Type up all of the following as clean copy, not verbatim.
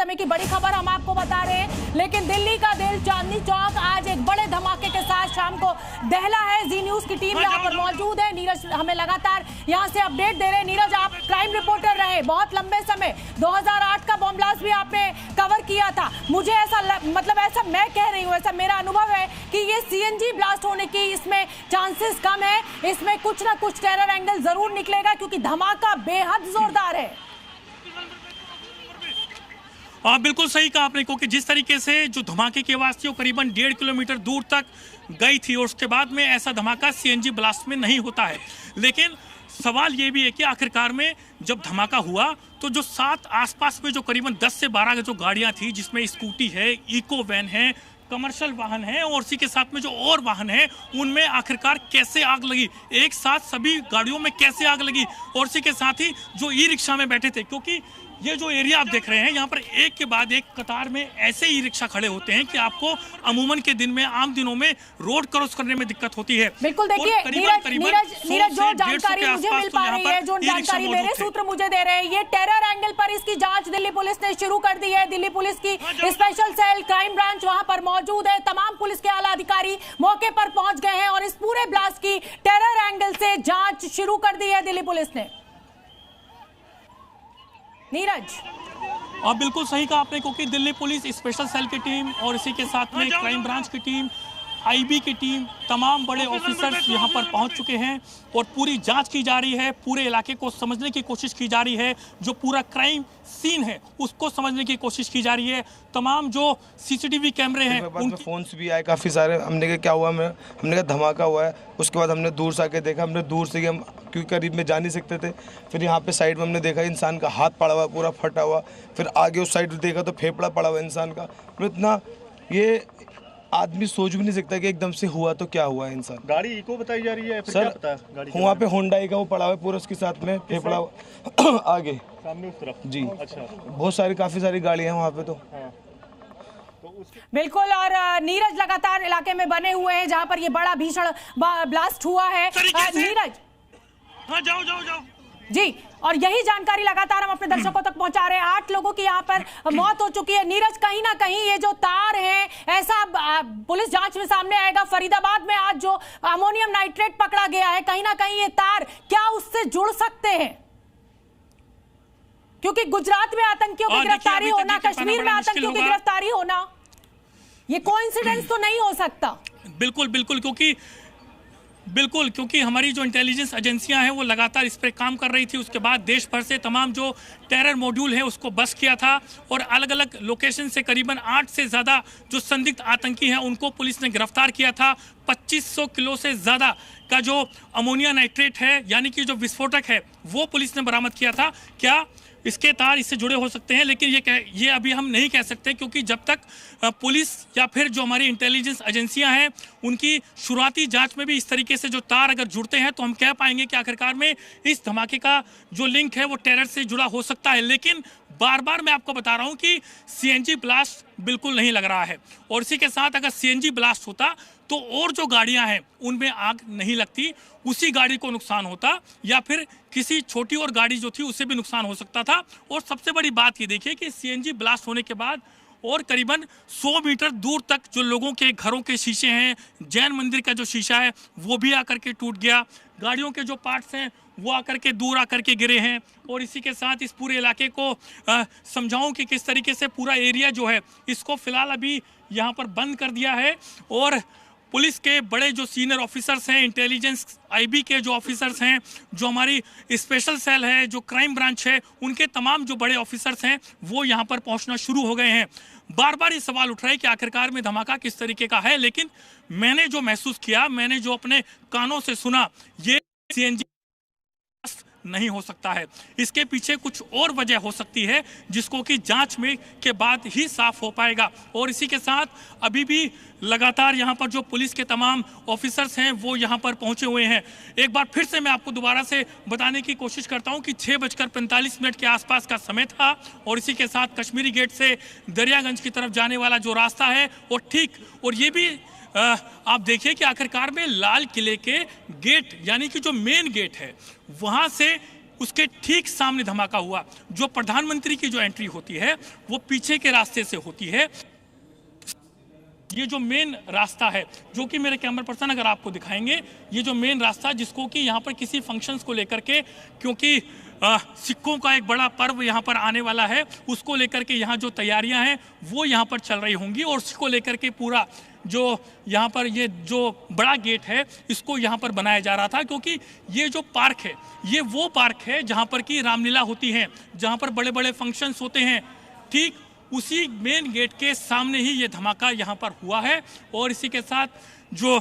समय की बड़ी खबर हम आपको बता रहे हैं, लेकिन दिल्ली का दिल चांदनी चौक आज एक बड़े धमाके के साथ शाम को दहला है। जी न्यूज की टीम यहाँ पर मौजूद है। नीरज हमें लगातार यहाँ से अपडेट दे रहे हैं। नीरज, आप क्राइम रिपोर्टर रहे बहुत लंबे समय, 2008 का बॉम्ब ब्लास्ट भी आपने कवर किया था। मुझे ऐसा ऐसा मैं कह रही हूँ, ऐसा मेरा अनुभव है कि ये सीएनजी ब्लास्ट होने की इसमें चांसेस कम है। इसमें कुछ ना कुछ टेरर एंगल जरूर निकलेगा क्योंकि धमाका बेहद जोरदार है। बिल्कुल सही कहा आपने, क्योंकि जिस तरीके से जो धमाके की आवाज थी वो करीबन 1.5 किलोमीटर दूर तक गई थी और उसके बाद में ऐसा धमाका सीएनजी ब्लास्ट में नहीं होता है। लेकिन सवाल ये भी है कि आखिरकार में जब धमाका हुआ तो जो साथ आसपास में जो करीबन 10 से 12 जो गाड़ियां थी, जिसमें स्कूटी है, इको वैन है, कमर्शियल वाहन है और इसी के साथ में जो और वाहन है, उनमें आखिरकार कैसे आग लगी, एक साथ सभी गाड़ियों में कैसे आग लगी और इसी के साथ ही जो ई रिक्शा में बैठे थे, क्योंकि ये जो एरिया आप देख रहे हैं यहाँ पर एक के बाद एक कतार में ऐसे ई रिक्शा खड़े होते हैं कि आपको अमूमन के दिन में, आम दिनों में रोड क्रॉस करने में दिक्कत होती है। बिल्कुल, देखिए नीरज जो जानकारी मुझे मिल पा रही है, जो जानकारी मेरे सूत्र मुझे दे रहे हैं, ये टेरर एंगल पर इसकी जांच दिल्ली पुलिस ने शुरू कर दी है। दिल्ली पुलिस की स्पेशल सेल क्राइम ब्रांच वहां पर मौजूद है। तमाम पुलिस के आला अधिकारी मौके पर पहुंच गए हैं और इस पूरे ब्लास्ट की टेरर एंगल से जांच शुरू कर दी है दिल्ली पुलिस ने। नीरज, और बिल्कुल सही कहा आपने, क्योंकि दिल्ली पुलिस स्पेशल सेल की टीम और इसी के साथ में क्राइम ब्रांच की टीम, आईबी की टीम, तमाम बड़े ऑफिसर्स यहां पर पहुंच चुके हैं और पूरी जांच की जा रही है। पूरे इलाके को समझने की कोशिश की जा रही है। जो पूरा क्राइम सीन है उसको समझने की कोशिश की जा रही है। तमाम जो सीसीटीवी कैमरे हैं, उनके फोन्स भी आए काफ़ी सारे। हमने कहा क्या हुआ, हमने कहा धमाका हुआ है। उसके बाद हमने दूर से आके देखा, हमने दूर से हम क्योंकि करीब में जा नहीं सकते थे। फिर यहाँ पे साइड में हमने देखा इंसान का हाथ पड़ा हुआ, पूरा फटा हुआ। फिर आगे उस साइड देखा तो फेफड़ा पड़ा हुआ इंसान का। तो इतना ये आदमी सोच भी नहीं सकता कि एकदम से हुआ तो क्या हुआ इंसान। गाड़ी इको बताई जा रही है फिर सर, क्या पता है गाड़ी वहाँ पे होंडाई का वो पड़ा हुआ है पूरा, उसके साथ में फेफड़ा आगे सामने उस तरफ। जी अच्छा, बहुत सारी काफ़ी सारी गाड़ियाँ हैं वहाँ पे। तो बिल्कुल, और नीरज लगातार इलाके में बने हुए हैं जहां पर ये बड़ा भीषण ब्लास्ट हुआ है। नीरज, हाँ जाओ जाओ जाओ जी, और यही जानकारी लगातार हम अपने दर्शकों तक पहुंचा रहे हैं। 8 लोगों की यहाँ पर मौत हो चुकी है। नीरज, कहीं ना कहीं ये जो तार है, ऐसा पुलिस जांच में सामने आएगा, फरीदाबाद में आज जो अमोनियम नाइट्रेट पकड़ा गया है, कहीं ना कहीं ये तार क्या उससे जुड़ सकते हैं? क्योंकि गुजरात में आतंकियों की गिरफ्तारी होना, कश्मीर में आतंकियों की गिरफ्तारी होना, ये कोइंसिडेंस तो नहीं हो सकता। बिल्कुल, क्योंकि हमारी जो इंटेलिजेंस एजेंसियां हैं वो लगातार इस पर काम कर रही थी। उसके बाद देश भर से तमाम जो टेरर मॉड्यूल है उसको बस किया था और अलग अलग लोकेशन से करीबन 8 से ज़्यादा जो संदिग्ध आतंकी हैं उनको पुलिस ने गिरफ्तार किया था। 2500 किलो से ज़्यादा का जो अमोनिया नाइट्रेट है, यानी कि जो विस्फोटक है, वो पुलिस ने बरामद किया था। क्या इसके तार इससे जुड़े हो सकते हैं? लेकिन ये अभी हम नहीं कह सकते, क्योंकि जब तक पुलिस या फिर जो हमारी इंटेलिजेंस एजेंसियां हैं उनकी शुरुआती जांच में भी इस तरीके से जो तार अगर जुड़ते हैं तो हम कह पाएंगे कि आखिरकार में इस धमाके का जो लिंक है वो टेरर से जुड़ा हो सकता है। लेकिन बार बार मैं आपको बता रहा हूं कि सीएनजी ब्लास्ट बिल्कुल नहीं लग रहा है और इसी के साथ अगर सीएनजी ब्लास्ट होता तो और जो गाड़ियां हैं उनमें आग नहीं लगती, उसी गाड़ी को नुकसान होता या फिर किसी छोटी और गाड़ी जो थी उससे भी नुकसान हो सकता था। और सबसे बड़ी बात ये देखिए कि सीएनजी ब्लास्ट होने के बाद और करीबन 100 मीटर दूर तक जो लोगों के घरों के शीशे हैं, जैन मंदिर का जो शीशा है वो भी आकर के टूट गया, गाड़ियों के जो पार्ट्स हैं वो आकर के दूर आकर के गिरे हैं। और इसी के साथ इस पूरे इलाके को समझाऊं कि किस तरीके से पूरा एरिया जो है इसको फिलहाल अभी यहाँ पर बंद कर दिया है और पुलिस के बड़े जो सीनियर ऑफिसर्स हैं, इंटेलिजेंस आईबी के जो ऑफिसर्स हैं, जो हमारी स्पेशल सेल है, जो क्राइम ब्रांच है, उनके तमाम जो बड़े ऑफिसर्स हैं वो यहाँ पर पहुँचना शुरू हो गए हैं। बार बार ये सवाल उठ रहा है कि आखिरकार में धमाका किस तरीके का है, लेकिन मैंने जो महसूस किया, मैंने जो अपने कानों से सुना, ये सीएनजी नहीं हो सकता है। इसके पीछे कुछ और वजह हो सकती है जिसको कि जांच में के बाद ही साफ हो पाएगा। और इसी के साथ अभी भी लगातार यहाँ पर जो पुलिस के तमाम ऑफिसर्स हैं वो यहाँ पर पहुँचे हुए हैं। एक बार फिर से मैं आपको दोबारा से बताने की कोशिश करता हूँ कि 6:45 के आसपास का समय था और इसी के साथ कश्मीरी गेट से दरियागंज की तरफ जाने वाला जो रास्ता है वो ठीक, और ये भी आप देखिए कि आखिरकार में लाल किले के गेट यानी कि जो मेन गेट है वहां से उसके ठीक सामने धमाका हुआ। जो प्रधानमंत्री की जो एंट्री होती है वो पीछे के रास्ते से होती है। ये जो मेन रास्ता है, जो कि मेरे कैमरा पर्सन अगर आपको दिखाएंगे, ये जो मेन रास्ता जिसको कि यहाँ पर किसी फंक्शंस को लेकर के, क्योंकि सिखों का एक बड़ा पर्व यहाँ पर आने वाला है, उसको लेकर के यहाँ जो तैयारियां हैं वो यहाँ पर चल रही होंगी। और उसको लेकर के पूरा जो यहाँ पर ये जो बड़ा गेट है इसको यहाँ पर बनाया जा रहा था, क्योंकि ये जो पार्क है ये वो पार्क है जहाँ पर कि रामलीला होती है, जहाँ पर बड़े बड़े फंक्शंस होते हैं। ठीक उसी मेन गेट के सामने ही ये धमाका यहाँ पर हुआ है। और इसी के साथ जो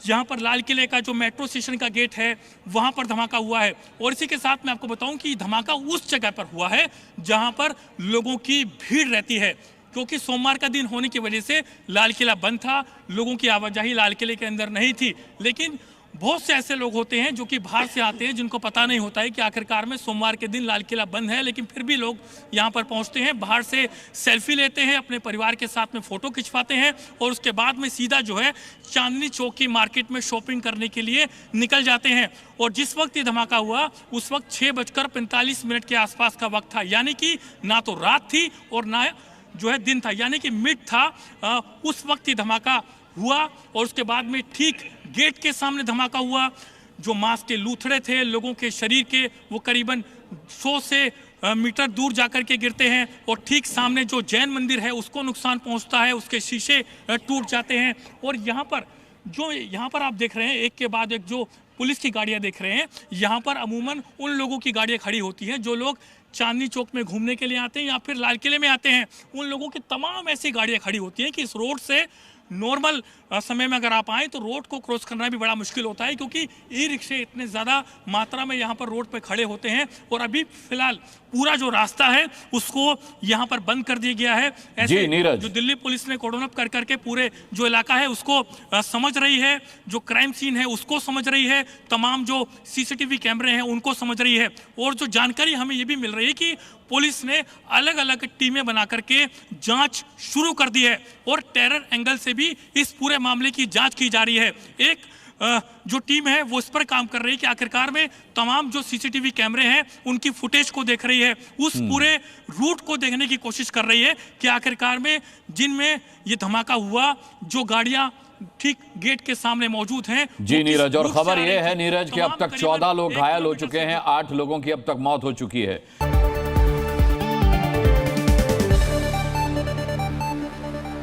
यहाँ पर लाल किले का जो मेट्रो स्टेशन का गेट है वहाँ पर धमाका हुआ है। और इसी के साथ मैं आपको बताऊं कि धमाका उस जगह पर हुआ है जहाँ पर लोगों की भीड़ रहती है, क्योंकि सोमवार का दिन होने की वजह से लाल किला बंद था, लोगों की आवाजाही लाल किले के अंदर नहीं थी। लेकिन बहुत से ऐसे लोग होते हैं जो कि बाहर से आते हैं, जिनको पता नहीं होता है कि आखिरकार में सोमवार के दिन लाल किला बंद है, लेकिन फिर भी लोग यहाँ पर पहुँचते हैं, बाहर से सेल्फी लेते हैं, अपने परिवार के साथ में फ़ोटो खिंचवाते हैं और उसके बाद में सीधा जो है चांदनी चौक की मार्केट में शॉपिंग करने के लिए निकल जाते हैं। और जिस वक्त ये धमाका हुआ उस वक्त 6:45 के आसपास का वक्त था, यानी कि ना तो रात थी और ना जो है दिन था, यानी कि मिड था। उस वक्त ये धमाका हुआ और उसके बाद में ठीक गेट के सामने धमाका हुआ। जो मांस के लूथड़े थे लोगों के शरीर के, वो करीबन 100 से मीटर दूर जाकर के गिरते हैं। और ठीक सामने जो जैन मंदिर है उसको नुकसान पहुंचता है, उसके शीशे टूट जाते हैं। और यहाँ पर आप देख रहे हैं एक के बाद एक जो पुलिस की गाड़ियाँ देख रहे हैं, यहाँ पर अमूमन उन लोगों की गाड़ियाँ खड़ी होती हैं जो लोग चांदनी चौक में घूमने के लिए आते हैं या फिर लाल किले में आते हैं। उन लोगों की तमाम ऐसी गाड़ियाँ खड़ी होती हैं कि इस रोड से नॉर्मल समय में अगर आप आएँ तो रोड को क्रॉस करना भी बड़ा मुश्किल होता है, क्योंकि ई रिक्शे इतने ज़्यादा मात्रा में यहाँ पर रोड पे खड़े होते हैं। और अभी फिलहाल पूरा जो रास्ता है उसको यहाँ पर बंद कर दिया गया है। ऐसे नीरज, जो दिल्ली पुलिस ने कोर्डन अप कर करके पूरे जो इलाका है उसको समझ रही है, जो क्राइम सीन है उसको समझ रही है, तमाम जो सीसीटीवी कैमरे हैं उनको समझ रही है। और जो जानकारी हमें ये भी मिल रही है कि पुलिस ने अलग अलग टीमें बना करके जांच शुरू कर दी है और टेरर एंगल से भी इस पूरे मामले की जांच की जा रही है। एक जो टीम है वो इस पर काम कर रही है कि आखिरकार में तमाम जो सीसीटीवी कैमरे हैं उनकी फुटेज को देख रही है, उस पूरे रूट को देखने की कोशिश कर रही है कि आखिरकार में जिनमें ये धमाका हुआ जो गाड़ियां ठीक गेट के सामने मौजूद हैं। जी नीरज, और खबर यह है नीरज कि अब तक 14 लोग घायल हो चुके हैं, 8 लोगों की अब तक मौत हो चुकी है।